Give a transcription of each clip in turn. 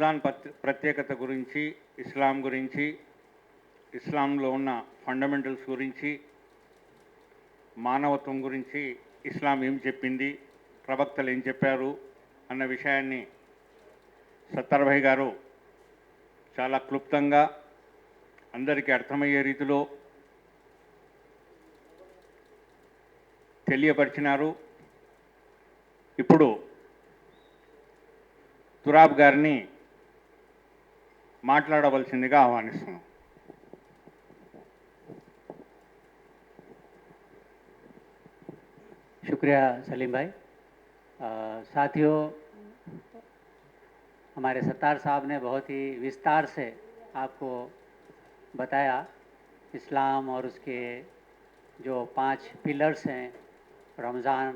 రంజాన్ ప్రత్యేకత గురించి, ఇస్లాం గురించి, ఇస్లాంలో ఉన్న ఫండమెంటల్స్ గురించి, మానవత్వం గురించి ఇస్లాం ఏం చెప్పింది, ప్రవక్తలు ఏం చెప్పారు అన్న విషయాన్ని సత్తార్ భాయ్ గారు చాలా క్లుప్తంగా అందరికీ అర్థమయ్యే రీతిలో తెలియపరిచినారు. ఇప్పుడు తురాబ్ గారిని మాట్లాడవలసిందిగా ఆహ్వానిస్తున్నాం. शुक्रिया सलीम भाई। साथियों, हमारे सत्तार साहब ने बहुत ही विस्तार से आपको बताया इस्लाम और उसके जो 5 पिलर्स हैं रमज़ान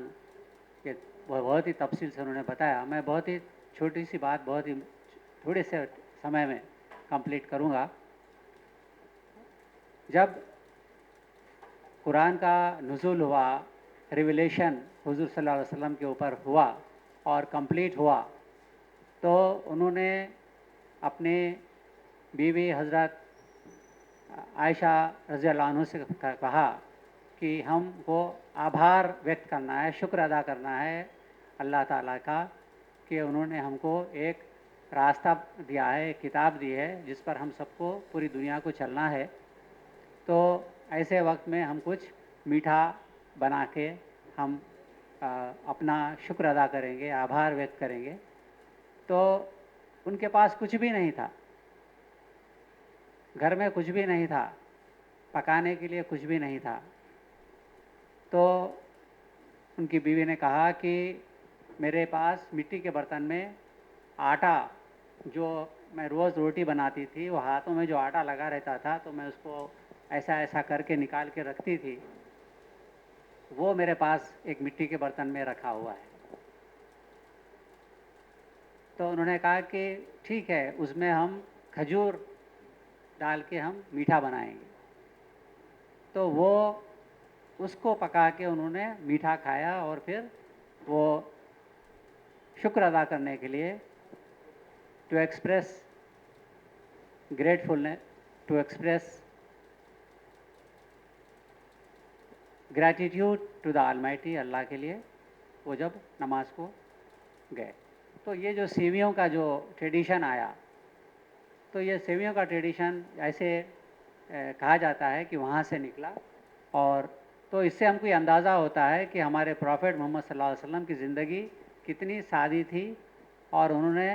के, वह बहुत ही तफसील से उन्होंने बताया। मैं बहुत ही छोटी सी बात बहुत ही थोड़े से समय में कंप्लीट करूँगा। जब कुरान का नुज़ूल हुआ, रिविलेशन हुज़ूर सल्लल्लाहु अलैहि वसल्लम के ऊपर हुआ और कंप्लीट हुआ, तो उन्होंने अपने बीवी हज़रत आयशा रज़ी अल्लाह अन्हा से कहा कि हमको आभार व्यक्त करना है, शुक्र अदा करना है अल्लाह ताला का कि उन्होंने हमको एक रास्ता दिया है, एक किताब दी है जिस पर हम सबको पूरी दुनिया को चलना है। तो ऐसे वक्त में हम कुछ मीठा बना के हम अपना शुक्र अदा करेंगे, आभार व्यक्त करेंगे। तो उनके पास कुछ भी नहीं था, घर में कुछ भी नहीं था, पकाने के लिए कुछ भी नहीं था। तो उनकी बीवी ने कहा कि मेरे पास मिट्टी के बर्तन में आटा, जो मैं रोज़ रोटी बनाती थी, वो हाथों में जो आटा लगा रहता था तो मैं उसको ऐसा ऐसा करके निकाल के रखती थी, वो मेरे पास एक मिट्टी के बर्तन में रखा हुआ है। तो उन्होंने कहा कि ठीक है, उसमें हम खजूर डाल के हम मीठा बनाएंगे। तो वो उसको पका के उन्होंने मीठा खाया और फिर वो शुक्र अदा करने के लिए, to express gratefulness, to express gratitude to the almighty, Allah के लिए वो जब नमाज को गए। तो ये जो सेवियों का जो ट्रेडिशन आया, तो ये सेवियों का ट्रेडिशन ऐसे कहा जाता है कि वहाँ से निकला। और तो इससे हमको ये अंदाज़ा होता है कि हमारे प्रॉफेट मोहम्मद सल्लल्लाहु अलैहि वसल्लम की ज़िंदगी कितनी सादी थी और उन्होंने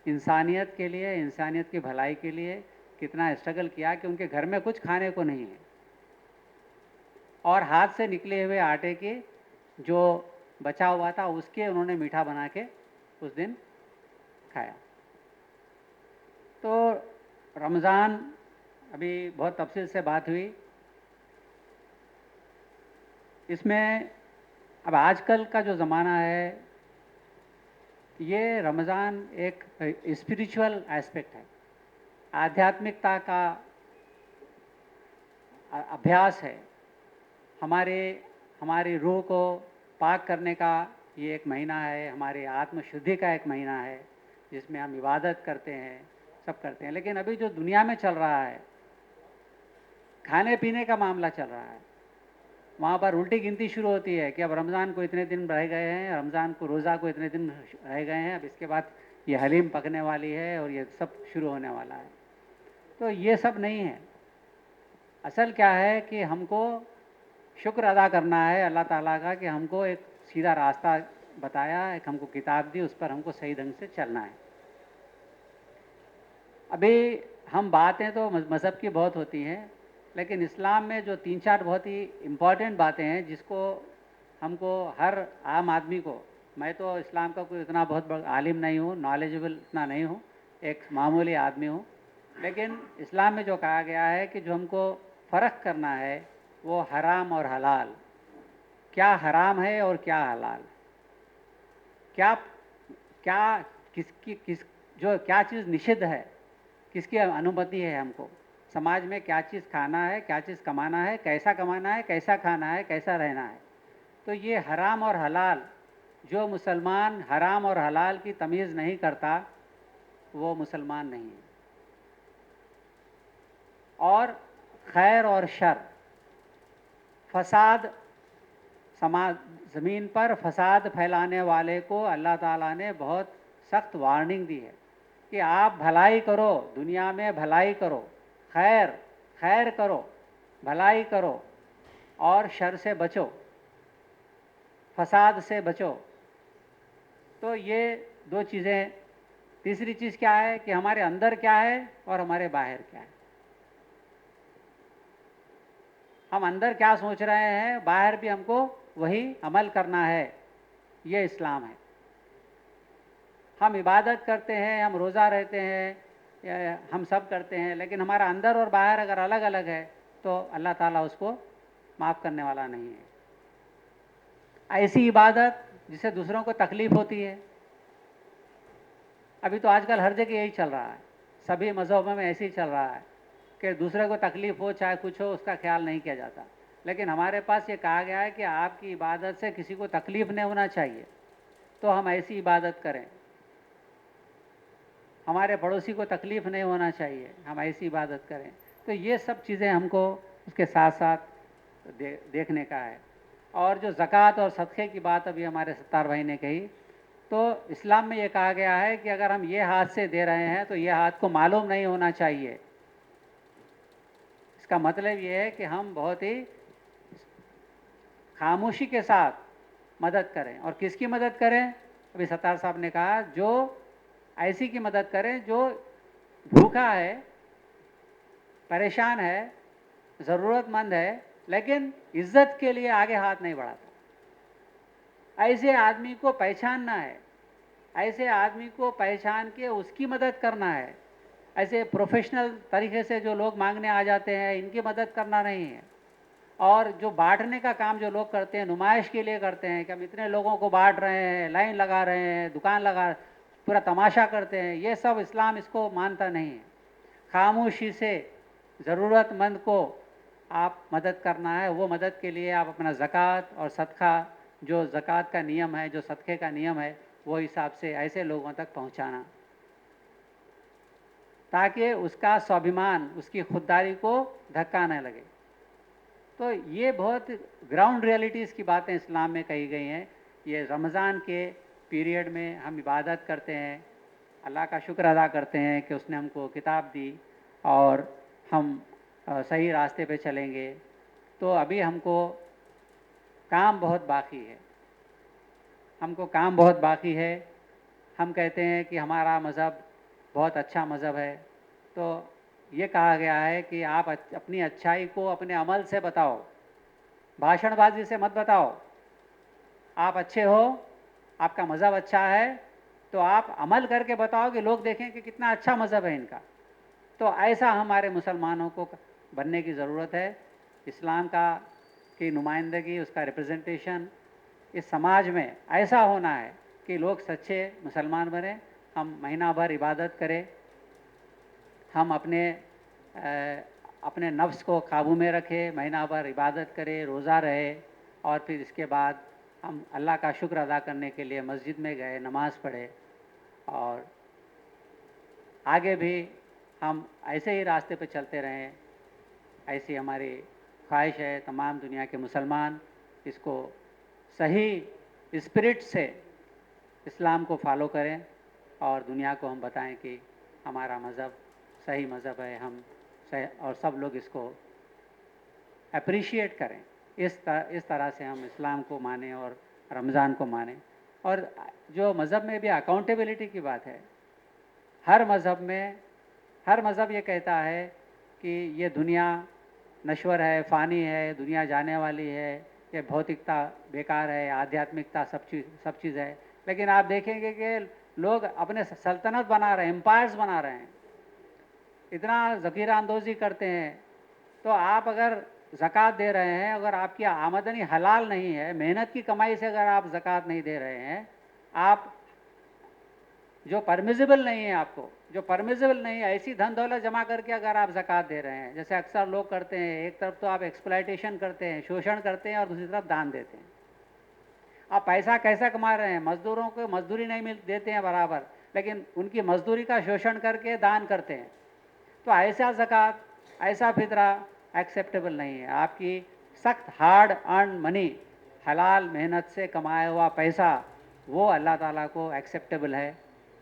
इंसानियत के लिए, इंसानियत की भलाई के लिए कितना स्ट्रगल किया कि उनके घर में कुछ खाने को नहीं है और हाथ से निकले हुए आटे के जो बचा हुआ था उसके उन्होंने मीठा बना के उस दिन खाया। तो रमज़ान, अभी बहुत तफसील से बात हुई इसमें। अब आजकल का जो ज़माना है, ये रमज़ान एक स्पिरिचुअल एस्पेक्ट है, आध्यात्मिकता का अभ्यास है। हमारी रूह को पाक करने का ये एक महीना है, हमारे आत्मशुद्धि का एक महीना है जिसमें हम इबादत करते हैं, सब करते हैं। लेकिन अभी जो दुनिया में चल रहा है, खाने पीने का मामला चल रहा है, वहाँ पर उल्टी गिनती शुरू होती है कि अब रमज़ान को इतने दिन रह गए हैं, रमज़ान को रोज़ा को इतने दिन रह गए हैं, अब इसके बाद ये हलीम पकने वाली है और ये सब शुरू होने वाला है। तो ये सब नहीं है। असल क्या है कि हमको शुक्र अदा करना है अल्लाह ताला का कि हमको एक सीधा रास्ता बताया, एक हमको किताब दी, उस पर हमको सही ढंग से चलना है। अभी हम बातें तो मज़हब की बहुत होती हैं, लेकिन इस्लाम में जो 3-4 बहुत ही इम्पॉर्टेंट बातें हैं जिसको हमको हर आम आदमी को, मैं तो इस्लाम का कोई इतना बहुत बड़ा आलिम नहीं हूँ, नॉलेजेबल इतना नहीं हूँ, एक मामूली आदमी हूँ, लेकिन इस्लाम में जो कहा गया है कि जो हमको फ़र्क करना है वो हराम और हलाल, क्या हराम है और क्या हलाल, क्या क्या किस जो क्या चीज़ निषिद्ध है, किसकी अनुमति है, हमको समाज में क्या चीज़ खाना है, क्या चीज़ कमाना है, कैसा कमाना है, कैसा खाना है, कैसा रहना है। तो ये हराम और हलाल, जो मुसलमान हराम और हलाल की तमीज़ नहीं करता वो मुसलमान नहीं है। और खैर और शर, फसाद, समाज ज़मीन पर फसाद फैलाने वाले को अल्लाह ताला ने बहुत सख्त वार्निंग दी है कि आप भलाई करो, दुनिया में भलाई करो, खैर खैर करो, भलाई करो, और शर से बचो, फसाद से बचो। तो ये दो चीज़ें। तीसरी चीज़ क्या है कि हमारे अंदर क्या है और हमारे बाहर क्या है। हम अंदर क्या सोच रहे हैं, बाहर भी हमको वही अमल करना है। ये इस्लाम है। हम इबादत करते हैं, हम रोज़ा रहते हैं, हम सब करते हैं, लेकिन हमारा अंदर और बाहर अगर अलग अलग है तो अल्लाह ताला उसको माफ़ करने वाला नहीं है। ऐसी इबादत जिससे दूसरों को तकलीफ़ होती है, अभी तो आजकल हर जगह यही चल रहा है, सभी मज़हबों में ऐसे ही चल रहा है कि दूसरे को तकलीफ़ हो चाहे कुछ हो उसका ख्याल नहीं किया जाता। लेकिन हमारे पास ये कहा गया है कि आपकी इबादत से किसी को तकलीफ़ नहीं होना चाहिए, तो हम ऐसी इबादत करें। हमारे पड़ोसी को तकलीफ़ नहीं होना चाहिए, हम ऐसी इबादत करें। तो ये सब चीज़ें हमको उसके साथ साथ देखने का है। और जो ज़कात और सदक़े की बात अभी हमारे सत्तार भाई ने कही, तो इस्लाम में ये कहा गया है कि अगर हम ये हाथ से दे रहे हैं तो ये हाथ को मालूम नहीं होना चाहिए। इसका मतलब ये है कि हम बहुत ही खामोशी के साथ मदद करें। और किसकी मदद करें? अभी सत्तार साहब ने कहा, जो ऐसी की मदद करें जो भूखा है, परेशान है, ज़रूरतमंद है, लेकिन इज़्ज़त के लिए आगे हाथ नहीं बढ़ाता। ऐसे आदमी को पहचानना है, ऐसे आदमी को पहचान के उसकी मदद करना है। ऐसे प्रोफेशनल तरीके से जो लोग मांगने आ जाते हैं, इनकी मदद करना नहीं है। और जो बांटने का काम जो लोग करते हैं, नुमाइश के लिए करते हैं कि हम इतने लोगों को बांट रहे हैं, लाइन लगा रहे हैं, दुकान लगा, पूरा तमाशा करते हैं, ये सब इस्लाम इसको मानता नहीं है। खामोशी से ज़रूरतमंद को आप मदद करना है। वो मदद के लिए आप अपना ज़कात और सदका, जो ज़कात का नियम है, जो सदक़े का नियम है, वो हिसाब से ऐसे लोगों तक पहुंचाना, ताकि उसका स्वाभिमान, उसकी खुददारी को धक्का न लगे। तो ये बहुत ग्राउंड रियलिटीज़ की बातें इस्लाम में कही गई हैं। ये रमज़ान के पीरियड में हम इबादत करते हैं, अल्लाह का शुक्र अदा करते हैं कि उसने हमको किताब दी और हम सही रास्ते पे चलेंगे। तो अभी हमको काम बहुत बाकी है, हमको काम बहुत बाकी है। हम कहते हैं कि हमारा मज़हब बहुत अच्छा मज़हब है, तो ये कहा गया है कि आप अपनी अच्छाई को अपने अमल से बताओ, भाषणबाजी से मत बताओ। आप अच्छे हो, आपका मज़हब अच्छा है, तो आप अमल करके बताओ कि लोग देखें कि कितना अच्छा मज़हब है इनका। तो ऐसा हमारे मुसलमानों को बनने की ज़रूरत है। इस्लाम की नुमाइंदगी, उसका रिप्रेजेंटेशन इस समाज में ऐसा होना है कि लोग सच्चे मुसलमान बने। हम महीना भर इबादत करें, हम अपने नफ्स को काबू में रखें, महीना भर इबादत करें, रोज़ा रहे, और फिर इसके बाद हम अल्लाह का शुक्र अदा करने के लिए मस्जिद में गए, नमाज़ पढ़े। और आगे भी हम ऐसे ही रास्ते पे चलते रहें, ऐसी हमारी ख्वाहिश है। तमाम दुनिया के मुसलमान इसको सही स्पिरिट से इस्लाम को फॉलो करें और दुनिया को हम बताएं कि हमारा मज़हब सही मज़हब है, हम सही, और सब लोग इसको अप्रिशिएट करें। इस तरह से हम इस्लाम को मानें और रमज़ान को मानें। और जो मज़हब में भी अकाउंटेबिलिटी की बात है, हर मज़हब ये कहता है कि ये दुनिया नश्वर है, फ़ानी है, दुनिया जाने वाली है, ये भौतिकता बेकार है, आध्यात्मिकता सब चीज़ है। लेकिन आप देखेंगे कि लोग अपने सल्तनत बना रहे हैं, एम्पायर्स बना रहे हैं, इतना ज़ख़ीरा अंदोज़ी करते हैं। तो आप अगर ज़कात दे रहे हैं, अगर आपकी आमदनी हलाल नहीं है, मेहनत की कमाई से अगर आप ज़कात नहीं दे रहे हैं, आप जो परमिजिबल नहीं है, आपको जो परमिजिबल नहीं है, ऐसी धन दौलत जमा करके अगर आप ज़कात दे रहे हैं, जैसे अक्सर लोग करते हैं, एक तरफ तो आप एक्सप्लॉयटेशन करते हैं, शोषण करते हैं, और दूसरी तरफ दान देते हैं। आप पैसा कैसा कमा रहे हैं? मज़दूरों को मजदूरी नहीं देते हैं बराबर, लेकिन उनकी मजदूरी का शोषण करके दान करते हैं। तो ऐसा ज़कात, ऐसा फितरा एक्सेप्टेबल नहीं है। आपकी सख्त हार्ड अर्न मनी, हलाल मेहनत से कमाया हुआ पैसा, वो अल्लाह ताला को एक्सेप्टेबल है।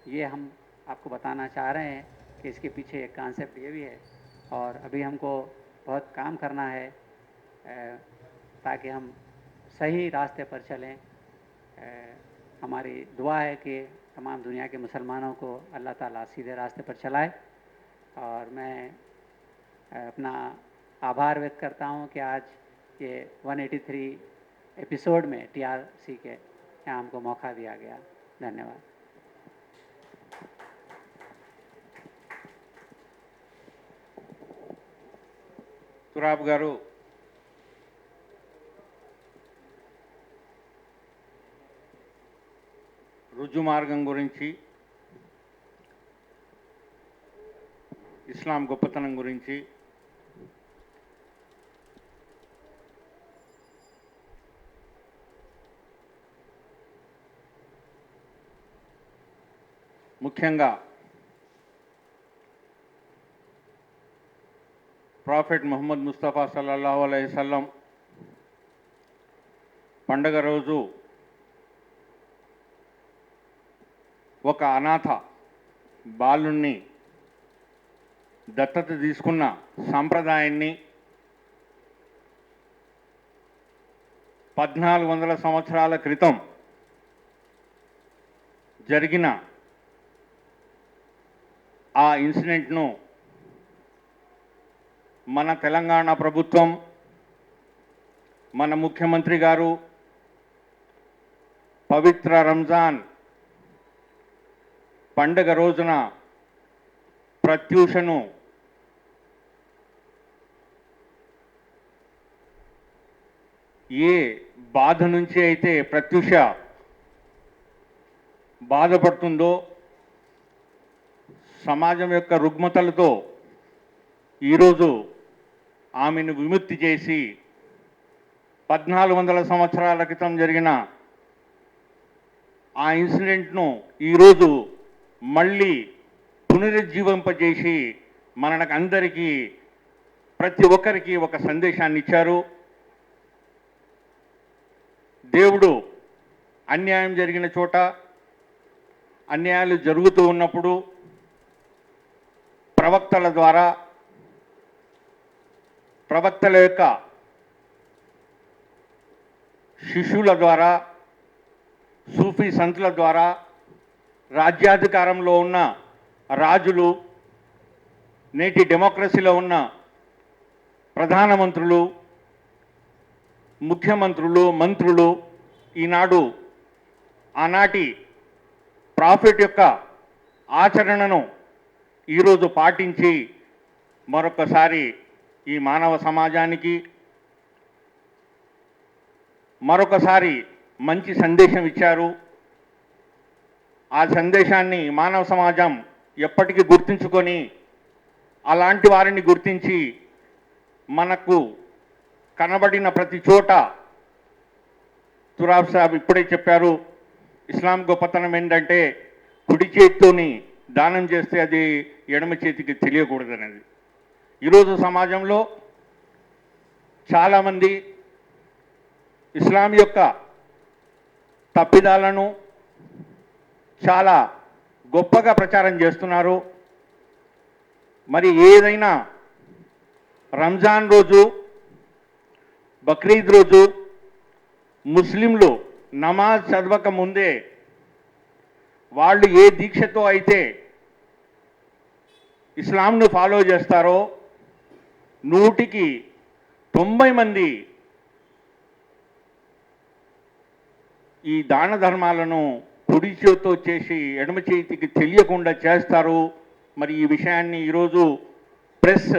ये हम आपको बताना चाह रहे हैं कि इसके पीछे एक कॉन्सेप्ट ये भी है। और अभी हमको बहुत काम करना है ताकि हम सही रास्ते पर चलें। हमारी दुआ है कि तमाम दुनिया के मुसलमानों को अल्लाह ताला सीधे रास्ते पर चलाए। और मैं अपना आभार व्यक्त करता हूँ कि आज ये 183 एपिसोड में TRC के यहाँ हमको मौका दिया गया। धन्यवाद। తురాబ్ గారు రుజు మార్గం గురించి, ఇస్లాం గొప్పతనం గురించి, ముఖ్యంగా ప్రాఫెట్ ముహమ్మద్ ముస్తఫా సల్లల్లాహు అలైహి వసల్లం పండగ రోజు ఒక అనాథ బాలుణ్ణి దత్తత తీసుకున్న సాంప్రదాయాన్ని 1400 సంవత్సరాల క్రితం జరిగిన ఆ ఇన్సిడెంట్ను మన తెలంగాణ ప్రభుత్వం, మన ముఖ్యమంత్రి గారు పవిత్ర రంజాన్ పండుగ రోజున ప్రత్యూషను ఏ బాధ నుంచి అయితే ప్రత్యూష బాధపడుతుందో, సమాజం యొక్క రుగ్మతలతో ఈరోజు ఆమెను విముక్తి చేసి 1400 సంవత్సరాల క్రితం జరిగిన ఆ ఇన్సిడెంట్ను ఈరోజు మళ్ళీ పునరుజ్జీవింపజేసి మనకందరికీ, ప్రతి ఒక్కరికి ఒక సందేశాన్ని ఇచ్చారు. దేవుడు అన్యాయం జరిగిన చోట, అన్యాయాలు జరుగుతూ ఉన్నప్పుడు ప్రవక్తల ద్వారా, ప్రవక్తల యొక్క శిష్యుల ద్వారా, సూఫీ సంతుల ద్వారా, రాజ్యాధికారంలో ఉన్న రాజులు, నేటి డెమోక్రసీలో ఉన్న ప్రధానమంత్రులు, ముఖ్యమంత్రులు, మంత్రులు ఈనాడు ఆనాటి ప్రాఫిట్ యొక్క ఆచరణను ఈరోజు పాటించి మరొకసారి ఈ మానవ సమాజానికి మరొకసారి మంచి సందేశం ఇచ్చారు. ఆ సందేశాన్ని మానవ సమాజం ఎప్పటికీ గుర్తుంచుకొని, అలాంటి వారిని గుర్తించి మనకు కనబడిన ప్రతి చోట, తురాబ్ సాబ్ ఇప్పుడే చెప్పారు, ఇస్లాం గొప్పతనం ఏంటంటే కుడి చేతితోని దానం చేస్తే అది ఎడమ చేతికి తెలియకూడదనేది. ఈరోజు సమాజంలో చాలామంది ఇస్లాం యొక్క తప్పిదాలను చాలా గొప్పగా ప్రచారం చేస్తున్నారు. మరి ఏదైనా రంజాన్ రోజు, బక్రీద్ రోజు ముస్లింలు నమాజ్ చదవక ముందే వాళ్ళు ఏ దీక్షతో అయితే ఇస్లాంను ఫాలో చేస్తారో 100కి 90 మంది ఈ దాన ధర్మాలను కుడి చేతితో చేసి ఎడమ చేతికి తెలియకుండా చేస్తారు. మరి ఈ విషయాన్ని ఈరోజు ప్రెస్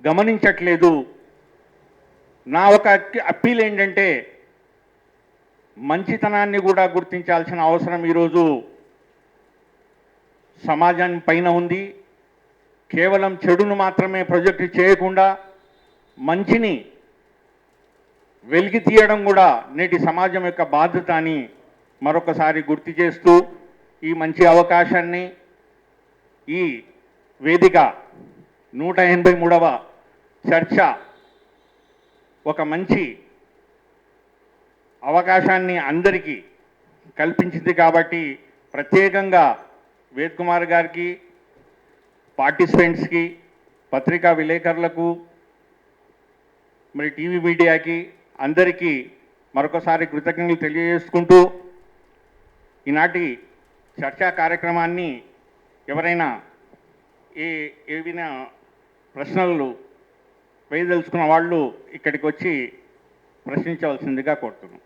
గమనించట్లేదు. నా ఒక అప్పీల్ ఏంటంటే మంచితనాన్ని కూడా గుర్తించాల్సిన అవసరం ఈరోజు సమాజం పైన ఉంది. కేవలం చెడును మాత్రమే ప్రొజెక్ట్ చేయకుండా మంచిని వెలికి తీయడం కూడా నేటి సమాజం యొక్క బాధ్యత అని మరొకసారి గుర్తు చేస్తూ, ఈ మంచి అవకాశాన్ని, ఈ వేదిక 183వ చర్చ ఒక మంచి అవకాశాన్ని అందరికీ కల్పించింది కాబట్టి ప్రత్యేకంగా వేద్ కుమార్ గారికి, పార్టిసిపెంట్స్కి, పత్రికా విలేకరులకు, మరి టీవీ మీడియాకి అందరికీ మరొకసారి కృతజ్ఞతలు తెలియజేసుకుంటూ ఈనాటి చర్చా కార్యక్రమాన్ని ఎవరైనా ఏవైనా ప్రశ్నలు వేయదలుచుకున్న వాళ్ళు ఇక్కడికి వచ్చి ప్రశ్నించవలసిందిగా కోరుతున్నాం.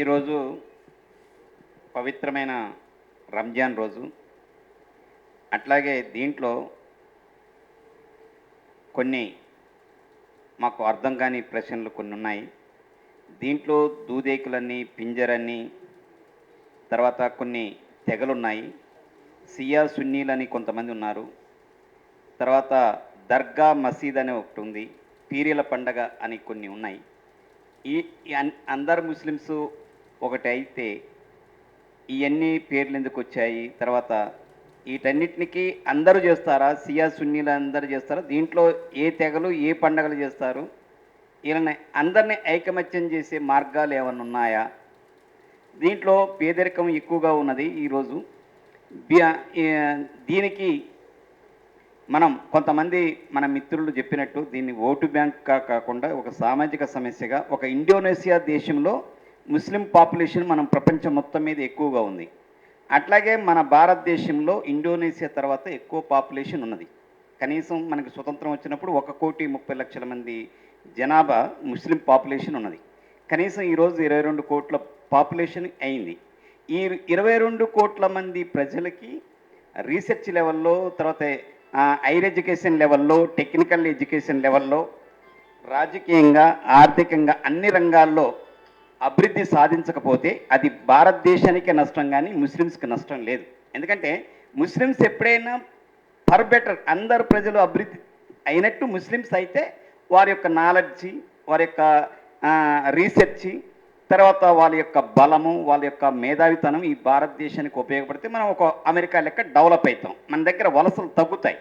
ఈరోజు పవిత్రమైన రంజాన్ రోజు. అట్లాగే దీంట్లో కొన్ని మాకు అర్థం కాని ప్రశ్నలు కొన్ని ఉన్నాయి. దీంట్లో దూదేకులన్నీ, పింజరని, తర్వాత కొన్ని తెగలున్నాయి. సియా సున్నీలని కొంతమంది ఉన్నారు. తర్వాత దర్గా మసీద్ అని ఒకటి ఉంది. పీరీల పండగ అని కొన్ని ఉన్నాయి. ఈ అందరు ముస్లిమ్స్ ఒకటి అయితే ఇవన్నీ పేర్లు ఎందుకు వచ్చాయి? తర్వాత వీటన్నిటికి అందరూ చేస్తారా? సియా సున్నీలు అందరూ చేస్తారా? దీంట్లో ఏ తెగలు ఏ పండగలు చేస్తారు? వీళ్ళని అందరినీ ఐకమత్యం చేసే మార్గాలు ఏమైనా ఉన్నాయా? దీంట్లో పేదరికం ఎక్కువగా ఉన్నది ఈరోజు. దీనికి మనం కొంతమంది మన మిత్రులు చెప్పినట్టు దీన్ని ఓటు బ్యాంక్గా కాకుండా ఒక సామాజిక సమస్యగా, ఒక ఇండోనేషియా దేశంలో ముస్లిం పాపులేషన్ మనం ప్రపంచం మొత్తం మీద ఎక్కువగా ఉంది. అట్లాగే మన భారతదేశంలో ఇండోనేషియా తర్వాత ఎక్కువ పాపులేషన్ ఉన్నది. కనీసం మనకి స్వతంత్రం వచ్చినప్పుడు 1,30,00,000 మంది జనాభా ముస్లిం పాపులేషన్ ఉన్నది. కనీసం ఈరోజు 22 కోట్ల పాపులేషన్ అయింది. ఈ 22 కోట్ల మంది ప్రజలకి రీసెర్చ్ లెవెల్లో, తర్వాత హైయర్ ఎడ్యుకేషన్ లెవెల్లో, టెక్నికల్ ఎడ్యుకేషన్ లెవెల్లో, రాజకీయంగా, ఆర్థికంగా అన్ని రంగాల్లో అభివృద్ధి సాధించకపోతే అది భారతదేశానికే నష్టం, కానీ ముస్లిమ్స్కి నష్టం లేదు. ఎందుకంటే ముస్లిమ్స్ ఎప్పుడైనా ఫర్ బెటర్ అందరు ప్రజలు అభివృద్ధి అయినట్టు ముస్లిమ్స్ అయితే వారి యొక్క నాలెడ్జి, వారి యొక్క రీసెర్చ్, తర్వాత వాళ్ళ యొక్క బలము, వాళ్ళ యొక్క మేధావితనం ఈ భారతదేశానికి ఉపయోగపడితే మనం ఒక అమెరికా లెక్క డెవలప్ అవుతాం. మన దగ్గర వలసలు తగ్గుతాయి.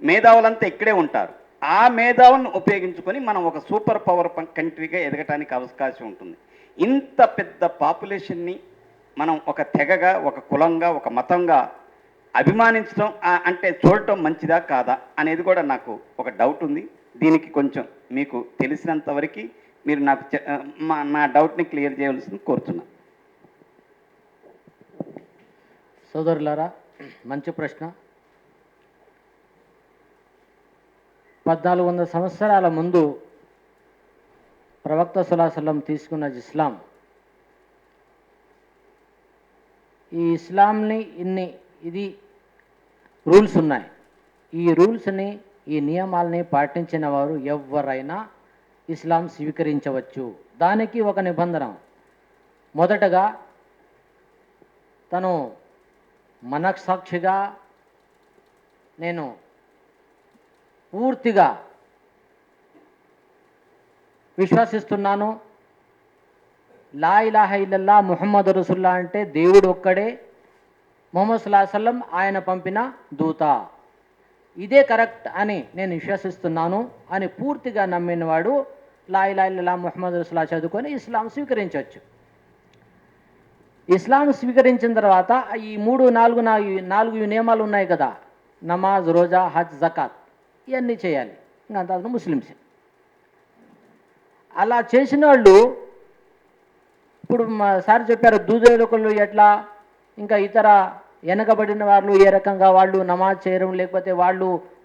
మేధావులంతా ఇక్కడే ఉంటారు. ఆ మేధావులను ఉపయోగించుకొని మనం ఒక సూపర్ పవర్ కంట్రీగా ఎదగటానికి అవకాశం ఉంటుంది. ఇంత పెద్ద పాపులేషన్ని మనం ఒక తెగగా, ఒక కులంగా, ఒక మతంగా అభిమానించడం అంటే చూడటం మంచిదా కాదా అనేది కూడా నాకు ఒక డౌట్ ఉంది. దీనికి కొంచెం మీకు తెలిసినంత వరకు మీరు నాకు నా డౌట్ని క్లియర్ చేయవలసింది కోరుతున్నా. సోదరులారా, మంచి ప్రశ్న. 1400 సంవత్సరాల ముందు ప్రవక్త సల్లల్లాహు అలైహి వసల్లం తీసుకున్న ఇస్లాం, ఈ ఇస్లాంని ఇది రూల్స్ ఉన్నాయి. ఈ రూల్స్ని, ఈ నియమాల్ని పాటించిన వారు ఎవరైనా ఇస్లాం స్వీకరించవచ్చు. దానికి ఒక నిబంధన. మొదటగా తను మనస్సాక్షిగా నేను పూర్తిగా విశ్వసిస్తున్నాను, లా ఇలాహ ఇల్లల్లా ముహమ్మద్ రసూలుల్లా అంటే దేవుడు ఒక్కడే, ముహమ్మద్ సల్లల్లాహు అలైహి వసల్లం ఆయన పంపిన దూత, ఇదే కరెక్ట్ అని నేను విశ్వసిస్తున్నాను అని పూర్తిగా నమ్మినవాడు లా ఇలాహ ఇల్లల్లా ముహమ్మద్ రసూలుల్లా చదువుకొని ఇస్లాం స్వీకరించవచ్చు. ఇస్లాం స్వీకరించిన తర్వాత ఈ 3-4 నియమాలు ఉన్నాయి కదా, నమాజ్, రోజా, హజ్, జకాత్, ఇవన్నీ చేయాలి. ఇంకా అంత ముస్లిమ్సే. అలా చేసిన వాళ్ళు ఇప్పుడు సార్ చెప్పారు దూదేలుకలు ఎట్లా, ఇంకా ఇతర వెనకబడిన వాళ్ళు ఏ రకంగా వాళ్ళు నమాజ్ చేయడం, లేకపోతే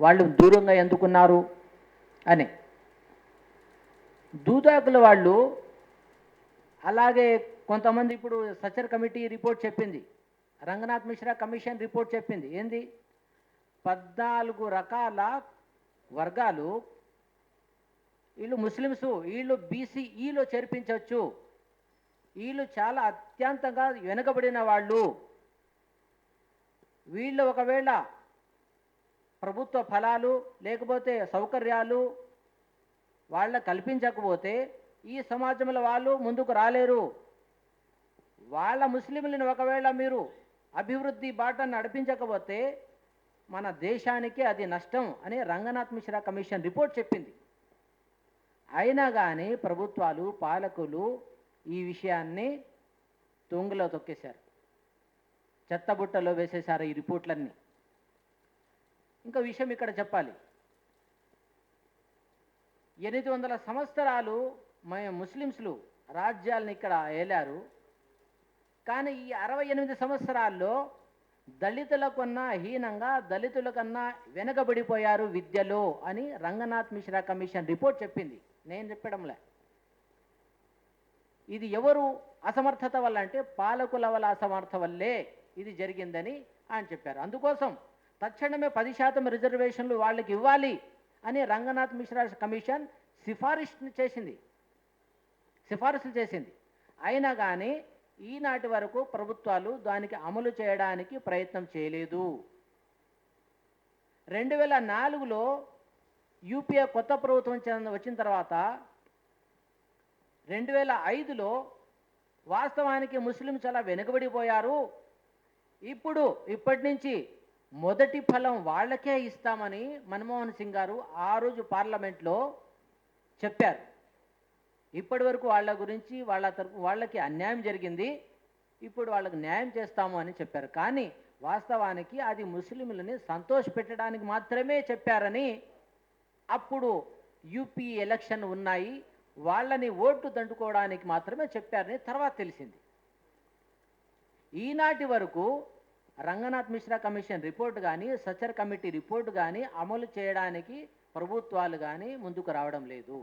వాళ్ళు దూరంగా ఎందుకున్నారు అని. దూదాకుల వాళ్ళు అలాగే కొంతమంది, ఇప్పుడు సచర్ కమిటీ రిపోర్ట్ చెప్పింది, రంగనాథ్ మిశ్రా కమిషన్ రిపోర్ట్ చెప్పింది ఏంది, 14 రకాల వర్గాలు వీళ్ళు ముస్లిమ్స్, వీళ్ళు బీసీఈలో చేర్పించవచ్చు, వీళ్ళు చాలా అత్యంతంగా వెనుకబడిన వాళ్ళు, వీళ్ళు ఒకవేళ ప్రభుత్వ ఫలాలు లేకపోతే సౌకర్యాలు వాళ్ళ కల్పించకపోతే ఈ సమాజంలో వాళ్ళు ముందుకు రాలేరు. వాళ్ళ ముస్లింలను ఒకవేళ మీరు అభివృద్ధి బాటను నడిపించకపోతే మన దేశానికి అది నష్టం అని రంగనాథ్ మిశ్రా కమిషన్ రిపోర్ట్ చెప్పింది. అయినా కానీ ప్రభుత్వాలు పాలకులు ఈ విషయాన్ని తుంగలో తొక్కేశారు, చెత్తబుట్టలో వేసేశారు ఈ రిపోర్ట్లన్నీ. ఇంకో విషయం ఇక్కడ చెప్పాలి. 800 సంవత్సరాలు ముస్లిమ్స్లు రాజ్యాలను ఇక్కడ ఏలారు. కానీ ఈ 68 సంవత్సరాల్లో దళితుల కన్నా హీనంగా, దళితుల కన్నా వెనకబడిపోయారు విద్యలో అని రంగనాథ్ మిశ్రా కమిషన్ రిపోర్ట్ చెప్పింది. నేను చెప్పడంలే. ఇది ఎవరు అసమర్థత వల్ల అంటే పాలకుల వల్ల అసమర్థత వల్లే ఇది జరిగిందని ఆయన చెప్పారు. అందుకోసం తక్షణమే 10% రిజర్వేషన్లు వాళ్ళకి ఇవ్వాలి అని రంగనాథ్ మిశ్రా కమిషన్ సిఫారసులు చేసింది. అయినా కానీ ఈనాటి వరకు ప్రభుత్వాలు దానికి అమలు చేయడానికి ప్రయత్నం చేయలేదు. 2004లో యూపీఏ కొత్త ప్రభుత్వం వచ్చిన తర్వాత 2005లో వాస్తవానికి ముస్లిం చాలా వెనుకబడిపోయారు. ఇప్పటి నుంచి మొదటి ఫలం వాళ్ళకే ఇస్తామని మన్మోహన్ సింగ్ గారు ఆ రోజు పార్లమెంట్లో చెప్పారు. ఇప్పటి వరకు వాళ్ళ గురించి వాళ్ళకి అన్యాయం జరిగింది, ఇప్పుడు వాళ్ళకి న్యాయం చేస్తాము అని చెప్పారు. కానీ వాస్తవానికి అది ముస్లింలని సంతోషపెట్టడానికి మాత్రమే చెప్పారని అప్పుడు యూపీ ఎలక్షన్ ఉన్నాయి, వాళ్ళని ఓట్లు దండుకోవడానికి మాత్రమే చెప్పారని తర్వాత తెలిసింది. ఈనాటి వరకు రంగనాథ్ మిశ్రా కమిషన్ రిపోర్ట్ కానీ, సచర్ కమిటీ రిపోర్ట్ కానీ అమలు చేయడానికి ప్రభుత్వాలు కానీ ముందుకు రావడం లేదు.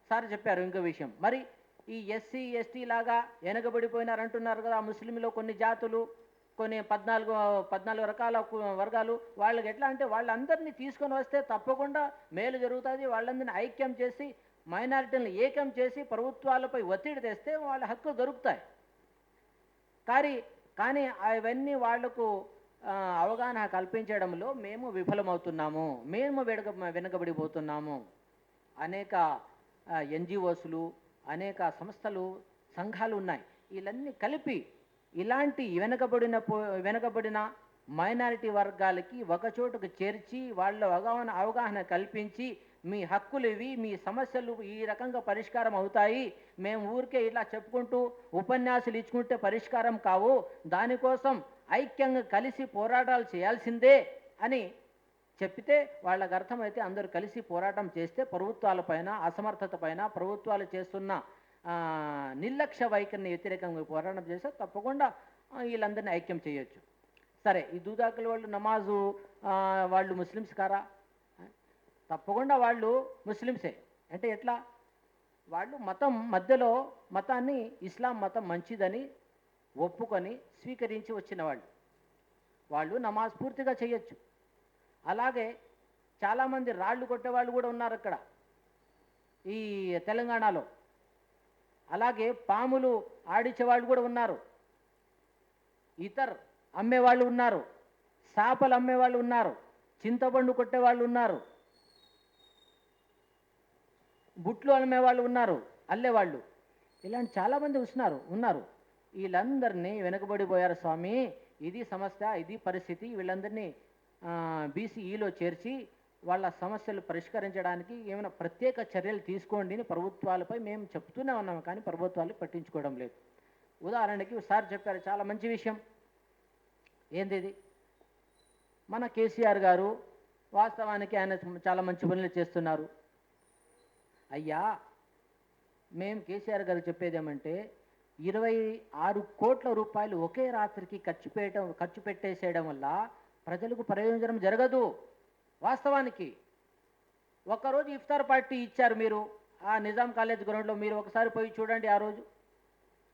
సార్ చెప్పారు ఇంకో విషయం. మరి ఈ ఎస్సీ ఎస్టీ లాగా వెనకబడిపోయినారంటున్నారు కదా ముస్లింలో కొన్ని జాతులు, కొన్ని 14 రకాల వర్గాలు. వాళ్ళకి ఎట్లా అంటే వాళ్ళందరినీ తీసుకొని వస్తే తప్పకుండా మేలు జరుగుతుంది. వాళ్ళందరినీ ఐక్యం చేసి మైనారిటీలను ఏకం చేసి ప్రభుత్వాలపై ఒత్తిడి తెస్తే వాళ్ళ హక్కు దొరుకుతాయి. కానీ అవన్నీ వాళ్లకు అవగాహన కల్పించడంలో మేము విఫలమవుతున్నాము, మేము వెనుకబడిపోతున్నాము. అనేక ఎన్జిఓస్లు, అనేక సంస్థలు, సంఘాలు ఉన్నాయి. వీళ్ళన్నీ కలిపి ఇలాంటి వెనుకబడిన మైనారిటీ వర్గాలకి ఒకచోటుకు చేర్చి వాళ్ళ అవగాహన కల్పించి మీ హక్కులు ఇవి, మీ సమస్యలు ఈ రకంగా పరిష్కారం అవుతాయి, మేము ఊరికే ఇలా చెప్పుకుంటూ ఉపన్యాసాలు ఇచ్చుకుంటే పరిష్కారం కావు, దానికోసం ఐక్యంగా కలిసి పోరాటాలు చేయాల్సిందే అని చెప్పితే వాళ్ళకి అర్థమైతే అందరూ కలిసి పోరాటం చేస్తే ప్రభుత్వాలపైన అసమర్థత పైన ప్రభుత్వాలు చేస్తున్న నిర్లక్ష్య వైఖరిని వ్యతిరేకంగా పోరాటం చేస్తే తప్పకుండా వీళ్ళందరినీ ఐక్యం చేయొచ్చు. సరే, ఈ దూదాకుల వాళ్ళు నమాజు వాళ్ళు ముస్లిమ్స్ కారా? తప్పకుండా వాళ్ళు ముస్లిమ్సే. అంటే ఎట్లా? వాళ్ళు మధ్యలో మతాన్ని ఇస్లాం మతం మంచిదని ఒప్పుకొని స్వీకరించి వచ్చిన వాళ్ళు నమాజ్ పూర్తిగా చేయొచ్చు. అలాగే చాలామంది రాళ్ళు కొట్టేవాళ్ళు కూడా ఉన్నారు అక్కడ ఈ తెలంగాణలో. అలాగే పాములు ఆడించేవాళ్ళు కూడా ఉన్నారు, ఇతర్ అమ్మేవాళ్ళు ఉన్నారు, చేపలు అమ్మేవాళ్ళు ఉన్నారు, చింతపండు కొట్టేవాళ్ళు ఉన్నారు, బుట్లు అమ్మేవాళ్ళు ఉన్నారు, అల్లేవాళ్ళు, ఇలాంటి చాలామంది ఉన్నారు. వీళ్ళందరినీ వెనుకబడిపోయారు స్వామి, ఇది సమస్య, ఇది పరిస్థితి, వీళ్ళందరినీ బీసీఈలో చేర్చి వాళ్ళ సమస్యలు పరిష్కరించడానికి ఏమైనా ప్రత్యేక చర్యలు తీసుకోండి అని ప్రభుత్వాలపై మేము చెప్తూనే ఉన్నాము, కానీ ప్రభుత్వాలు పట్టించుకోవడం లేదు. ఉదాహరణకి సార్ చెప్పారు చాలా మంచి విషయం. ఏంది ఇది? మన కేసీఆర్ గారు వాస్తవానికి ఆయన చాలా మంచి పనులు చేస్తున్నారు. అయ్యా, మేము కేసీఆర్ గారు చెప్పేది ఏమంటే 26 కోట్ల రూపాయలు ఒకే రాత్రికి ఖర్చు పెట్టేసేయడం వల్ల ప్రజలకు ప్రయోజనం జరగదు. వాస్తవానికి ఒక్కరోజు ఇఫ్తార్ పార్టీ ఇచ్చారు మీరు ఆ నిజాం కాలేజ్ గ్రౌండ్లో, మీరు ఒకసారి పోయి చూడండి. ఆ రోజు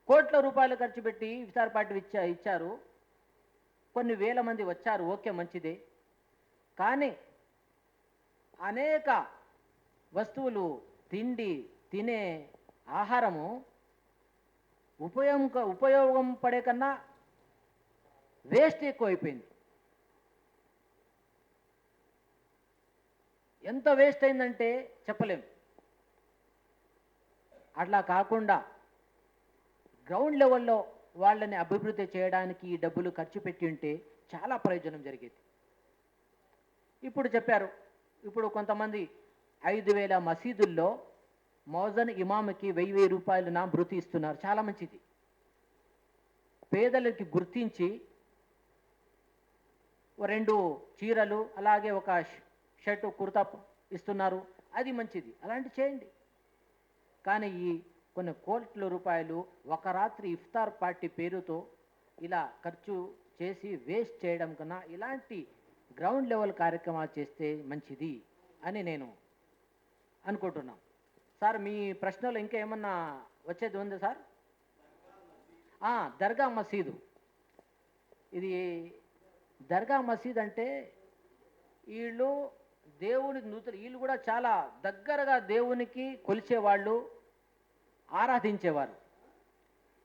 కోట్ల రూపాయలు ఖర్చు పెట్టి ఇఫ్తార్ పార్టీ ఇచ్చారు, కొన్ని వేల మంది వచ్చారు, ఓకే మంచిదే. కానీ అనేక వస్తువులు, తిండి, తినే ఆహారము ఉపయోగం పడే కన్నా వేస్ట్ ఎక్కువైపోయింది. ఎంత వేస్ట్ అయిందంటే చెప్పలేం. అట్లా కాకుండా గ్రౌండ్ లెవెల్లో వాళ్ళని అభివృద్ధి చేయడానికి ఈ డబ్బులు ఖర్చు పెట్టి ఉంటే చాలా ప్రయోజనం జరిగేది. ఇప్పుడు చెప్పారు, ఇప్పుడు కొంతమంది 5,000 మసీదుల్లో మౌజన్ ఇమామ్కి 1,000 రూపాయలు నా భృతి ఇస్తున్నారు. చాలా మంచిది. పేదలకి గుర్తించి 2 చీరలు అలాగే ఒక షర్టు కుర్తా ఇస్తున్నారు. అది మంచిది, అలాంటి చేయండి. కానీ ఈ కొన్ని కోట్ల రూపాయలు ఒక రాత్రి ఇఫ్తార్ పార్టీ పేరుతో ఇలా ఖర్చు చేసి వేస్ట్ చేయడం కన్నా ఇలాంటి గ్రౌండ్ లెవెల్ కార్యక్రమాలు చేస్తే మంచిది అని నేను అనుకుంటున్నాను. సార్ మీ ప్రశ్నలో ఇంకా ఏమన్నా వచ్చేది ఉంది సార్? దర్గా మసీదు. ఇది దర్గా మసీద్ అంటే వీళ్ళు దేవునికి వీళ్ళు కూడా చాలా దగ్గరగా దేవునికి కొలిచేవాళ్ళు, ఆరాధించేవారు.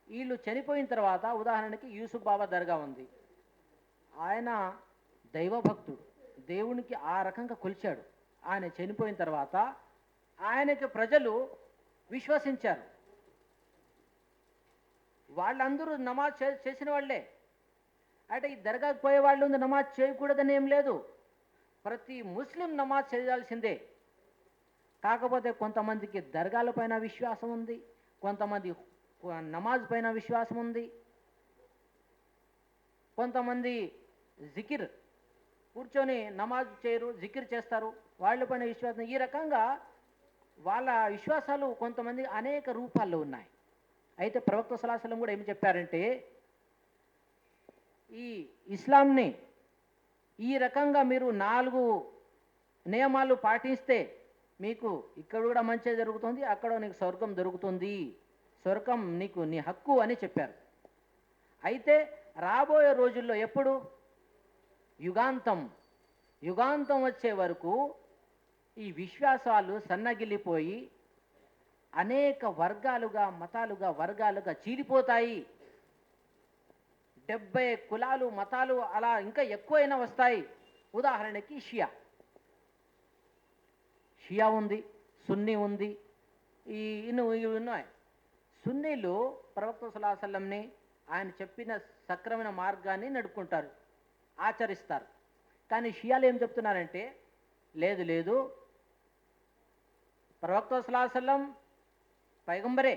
వీళ్ళు చనిపోయిన తర్వాత ఉదాహరణకి యూసుఫ్ బాబా దర్గా ఉంది. ఆయన దైవభక్తుడు, దేవునికి ఆ రకంగా కొలిచాడు. ఆయన చనిపోయిన తర్వాత ఆయనకి ప్రజలు విశ్వసించారు. వాళ్ళందరూ నమాజ్ చేసిన వాళ్ళే. అంటే ఈ దర్గాకు పోయే వాళ్ళు నమాజ్ చేయకూడదని ఏం లేదు. ప్రతి ముస్లిం నమాజ్ చేయాల్సిందే. కాకపోతే కొంతమందికి దర్గాల పైన విశ్వాసం ఉంది, కొంతమంది నమాజ్ పైన విశ్వాసం ఉంది, కొంతమంది జికిర్ కూర్చొని నమాజ్ చేయరు, జికిర్ చేస్తారు, వాళ్ళ పైన విశ్వాసం. ఈ రకంగా వాళ్ళ విశ్వాసాలు కొంతమంది అనేక రూపాల్లో ఉన్నాయి. అయితే ప్రవక్త సల్లల్లాహు అలైహి వసల్లం కూడా ఏమి చెప్పారంటే, ఈ ఇస్లాంని ఈ రకంగా మీరు 4 నియమాలు పాటిస్తే మీకు ఇక్కడ కూడా మంచి జరుగుతుంది, అక్కడ నీకు స్వర్గం దొరుకుతుంది, స్వర్గం నీకు నీ హక్కు అని చెప్పారు. అయితే రాబోయే రోజుల్లో ఎప్పుడు యుగాంతం వచ్చే వరకు ఈ విశ్వాసాలు సన్నగిల్లిపోయి అనేక వర్గాలుగా, మతాలుగా, వర్గాలుగా చీలిపోతాయి. 70 కులాలు, మతాలు అలా ఇంకా ఎక్కువైనా వస్తాయి. ఉదాహరణకి షియా ఉంది, సున్నీ ఉంది, ఇవి ఉన్నాయి. సున్నీలు ప్రవక్త సల్లల్లాహు అలైహి వసల్లంని ఆయన చెప్పిన సక్రమైన మార్గాన్ని నడుపుకుంటారు, ఆచరిస్తారు. కానీ షియాలు ఏం చెప్తున్నారంటే, లేదు ప్రవక్త సల్లల్లాహు అలైహి వసల్లం పైగంబరే,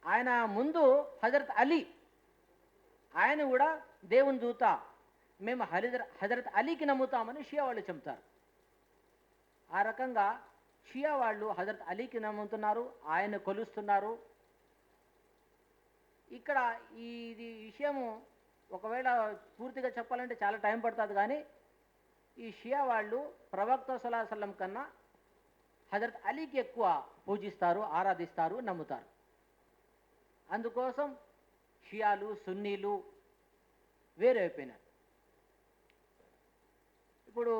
ఆయన ముందు హజరత్ అలీ, ఆయన కూడా దేవుని దూత, మేము హజరత్ అలీకి నమ్ముతామని షియా వాళ్ళు చెప్తారు. ఆ రకంగా షియా వాళ్ళు హజరత్ అలీకి నమ్ముతున్నారు, ఆయన కొలుస్తున్నారు. ఇక్కడ ఇది విషయము ఒకవేళ పూర్తిగా చెప్పాలంటే చాలా టైం పడుతుంది. కానీ ఈ షియా వాళ్ళు ప్రవక్త సల్లల్లాహు అలైహి వసల్లం కన్నా హజరత్ అలీకి ఎక్కువ పూజిస్తారు, ఆరాధిస్తారు, నమ్ముతారు. అందుకోసం షియాలు, సున్నీలు వేరే అయిపోయినారు. ఇప్పుడు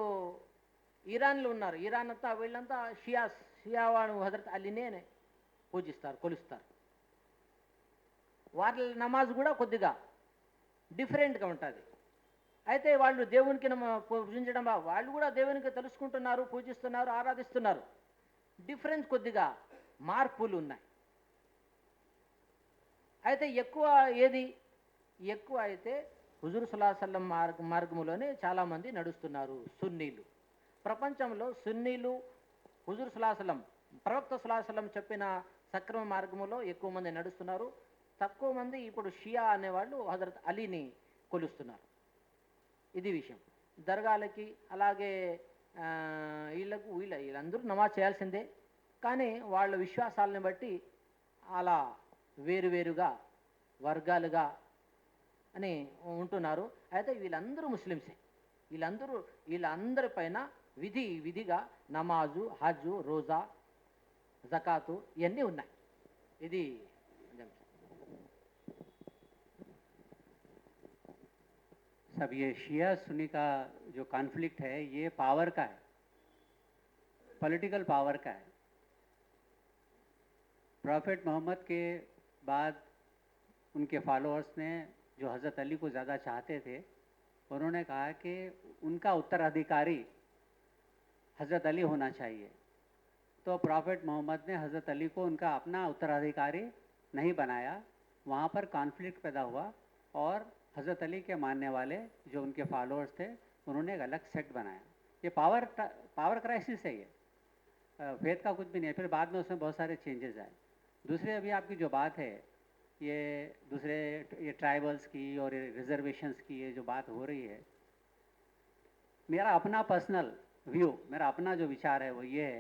ఇరాన్లో ఉన్నారు, ఇరాన్ అంతా వీళ్ళంతా షియా వాళ్ళు హజరత్ అలీనే పూజిస్తారు, కొలుస్తారు. వాళ్ళ నమాజ్ కూడా కొద్దిగా డిఫరెంట్గా ఉంటుంది. అయితే వాళ్ళు దేవునికి పూజించడం, వాళ్ళు కూడా దేవునికి తెలుసుకుంటున్నారు, పూజిస్తున్నారు, ఆరాధిస్తున్నారు. డిఫరెన్స్ కొద్దిగా మార్పులు ఉన్నాయి. అయితే ఎక్కువ అయితే హుజూర్ సల్లల్లాహు అలైహి వసల్లం మార్గంలోనే చాలామంది నడుస్తున్నారు సున్నీలు. ప్రపంచంలో సున్నీలు హుజూర్ సల్లల్లాహు అలైహి వసల్లం, ప్రవక్త సల్లల్లాహు అలైహి వసల్లం చెప్పిన సక్రమ మార్గంలో ఎక్కువ మంది నడుస్తున్నారు. తక్కువ మంది ఇప్పుడు షియా అనేవాళ్ళు హజరత్ అలీని కొలుస్తున్నారు. ఇది విషయం. దర్గాలకి అలాగే వీళ్ళందరూ నమాజ్ చేయాల్సిందే. కానీ వాళ్ళ విశ్వాసాలను బట్టి అలా వేరువేరుగా వర్గాలుగా అని ఉంటున్నారు. అయితే వీళ్ళందరూ ముస్లిమ్సే. వీళ్ళందరి పైన విధిగా నమాజు, హజ్జు, రోజా, జకాతు ఇవన్నీ ఉన్నాయి. ఇది सब ये शिया सुन्नी का जो कॉन्फ्लिक्ट है ये पावर का है, पॉलिटिकल पावर का है। प्रॉफेट मोहम्मद के बाद उनके फॉलोअर्स ने जो हज़रत अली को ज़्यादा चाहते थे, उन्होंने कहा कि उनका उत्तराधिकारी हज़रत अली होना चाहिए। तो प्रॉफेट मोहम्मद ने हज़रत अली को उनका अपना उत्तराधिकारी नहीं बनाया। वहाँ पर कॉन्फ्लिक्ट पैदा हुआ और हज़रत अली के मानने वाले जो उनके फॉलोअर्स थे, उन्होंने एक अलग सेक्ट बनाया। ये पावर क्राइसिस है ये, फेथ का कुछ भी नहीं है। फिर बाद में उसमें बहुत सारे चेंजेस आए। दूसरे अभी आपकी जो बात है, ये दूसरे ये ट्राइबल्स की और रिजर्वेशंस की ये जो बात हो रही है, मेरा अपना पर्सनल व्यू, मेरा अपना जो विचार है वो ये है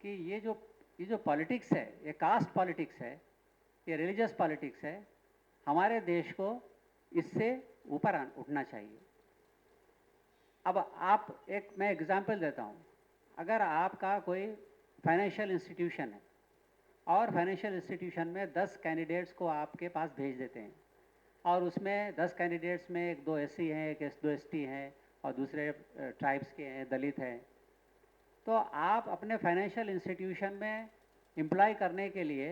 कि ये जो पॉलिटिक्स है, ये कास्ट पॉलिटिक्स है, ये रिलीजियस पॉलिटिक्स है, हमारे देश को इससे ऊपर उठना चाहिए। अब मैं एग्जांपल देता हूँ। अगर आपका कोई फाइनेंशियल इंस्टीट्यूशन है और फाइनेंशियल इंस्टीट्यूशन में 10 कैंडिडेट्स को आपके पास भेज देते हैं और उसमें 10 कैंडिडेट्स में एक दो एससी हैं, एक दो एसटी हैं और दूसरे ट्राइब्स के हैं, दलित हैं, तो आप अपने फाइनेंशियल इंस्टीट्यूशन में एम्प्लॉय करने के लिए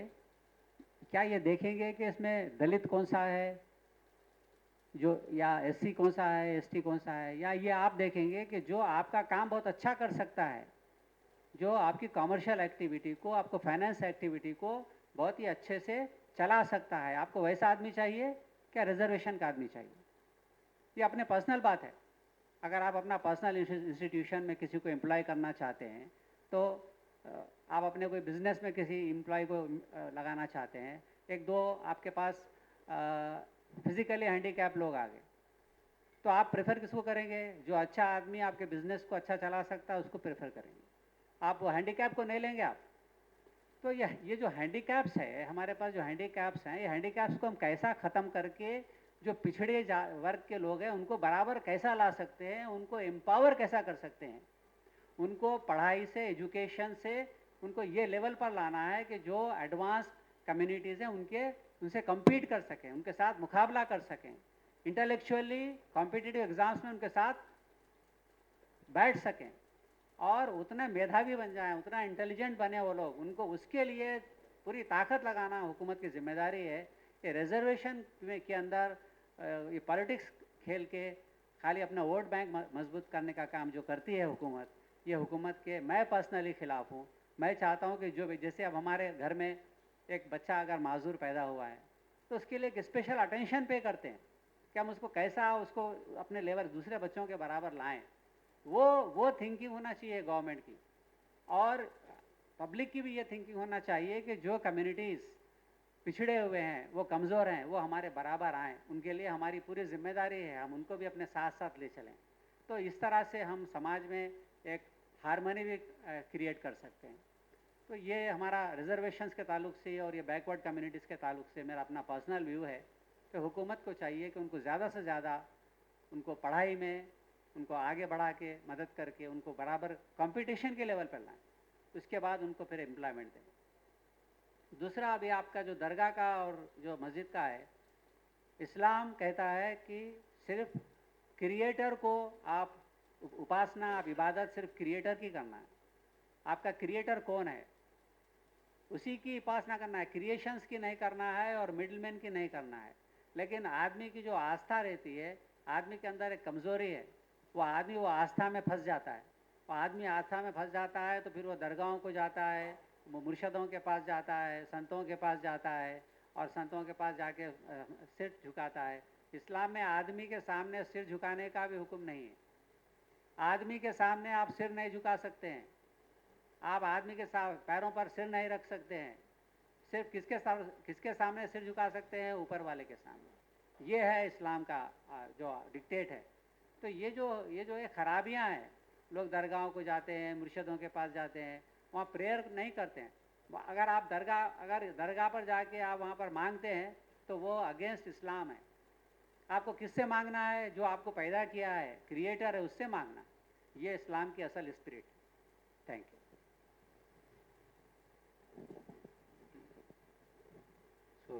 क्या ये देखेंगे कि इसमें दलित कौन सा है जो, या एससी कौन सा है, एसटी कौन सा है, या ये आप देखेंगे कि जो आपका काम बहुत अच्छा कर सकता है, जो आपकी कमर्शियल एक्टिविटी को, आपको फाइनेंस एक्टिविटी को बहुत ही अच्छे से चला सकता है, आपको वैसा आदमी चाहिए क्या रिजर्वेशन का आदमी चाहिए? ये अपने पर्सनल बात है। अगर आप अपना पर्सनल इंस्टीट्यूशन में किसी को एम्प्लॉय करना चाहते हैं, तो आप अपने कोई बिजनेस में किसी एम्प्लॉय को लगाना चाहते हैं, एक दो आपके पास फिजिकली हैंडीकैप लोग आ गए, तो आप प्रेफर किसको करेंगे? जो अच्छा आदमी आपके बिजनेस को अच्छा चला सकता है उसको प्रेफर करेंगे, आप वो हैंडीकैप को नहीं लेंगे आप। तो ये जो हैंडीकैप्स है, हमारे पास जो हैंडीकैप्स हैं, ये हैंडीकैप्स को हम कैसा ख़त्म करके जो पिछड़े वर्ग के लोग हैं उनको बराबर कैसा ला सकते हैं, उनको एम्पावर कैसा कर सकते हैं, उनको पढ़ाई से, एजुकेशन से उनको ये लेवल पर लाना है कि जो एडवांस कम्युनिटीज़ हैं उनसे कम्पीट कर सकें, उनके साथ मुकाबला कर सकें, इंटेलेक्चुअली कॉम्पिटिटिव एग्ज़ाम्स में उनके साथ बैठ सकें और उतने मेधावी बन जाएं, उतना इंटेलिजेंट बने वो लोग। उनको उसके लिए पूरी ताकत लगाना हुकूमत की जिम्मेदारी है। ये रिजर्वेशन के अंदर ये पॉलिटिक्स खेल के खाली अपना वोट बैंक मजबूत करने का काम जो करती है हुकूमत, ये हुकूमत के मैं पर्सनली ख़िलाफ़ हूँ। मैं चाहता हूँ कि जो जैसे अब हमारे घर में एक बच्चा अगर माजूर पैदा हुआ है तो उसके लिए एक स्पेशल अटेंशन पे करते हैं कि हम उसको कैसा उसको अपने लेवल दूसरे बच्चों के बराबर लाएं। वो थिंकिंग होना चाहिए गवर्नमेंट की, और पब्लिक की भी ये थिंकिंग होना चाहिए कि जो कम्युनिटीज़ पिछड़े हुए हैं, वो कमज़ोर हैं, वो हमारे बराबर आएँ। उनके लिए हमारी पूरी जिम्मेदारी है, हम उनको भी अपने साथ साथ ले चलें। तो इस तरह से हम समाज में एक हारमोनी भी क्रिएट कर सकते हैं। तो ये हमारा रिजर्वेशंस के ताल्लुक से और ये बैकवर्ड कम्युनिटीज़ के ताल्लुक से मेरा अपना पर्सनल व्यू है कि हुकूमत को चाहिए कि उनको ज़्यादा से ज़्यादा उनको पढ़ाई में उनको आगे बढ़ा के मदद करके उनको बराबर कंपटीशन के लेवल पर लाएं, उसके बाद उनको फिर एम्प्लॉयमेंट दें। दूसरा, अभी आपका जो दरगाह का और जो मस्जिद का है, इस्लाम कहता है कि सिर्फ क्रिएटर को आप उपासना, आप इबादत सिर्फ क्रिएटर की करना है। आपका क्रिएटर कौन है उसी की उपासना करना है, क्रिएशंस की नहीं करना है और मिडलमैन की नहीं करना है। लेकिन आदमी की जो आस्था रहती है, आदमी के अंदर एक कमज़ोरी है, वो आदमी वो आस्था में फंस जाता है। वो आदमी आस्था में फंस जाता है तो फिर वो दरगाहों को जाता है, वो मुर्शदों के पास जाता है, संतों के पास जाता है और संतों के पास जाके सिर झुकाता है। इस्लाम में आदमी के सामने सिर झुकाने का भी हुक्म नहीं है। आदमी के सामने आप सिर नहीं झुका सकते हैं, आप आदमी के पैरों पर सिर नहीं रख सकते हैं। सिर्फ किसके सामने सिर झुका सकते हैं? ऊपर वाले के सामने। ये है इस्लाम का जो डिक्टेट है। तो ये जो खराबियां हैं, लोग दरगाहों को जाते हैं, मुर्शदों के पास जाते हैं, वहाँ प्रेयर नहीं करते हैं। अगर दरगाह पर जाके आप वहाँ पर मांगते हैं तो वो अगेंस्ट इस्लाम है। आपको किससे मांगना है? जो आपको पैदा किया है, क्रिएटर है, उससे मांगना। ये इस्लाम की असल स्पिरिट है। Thank you. So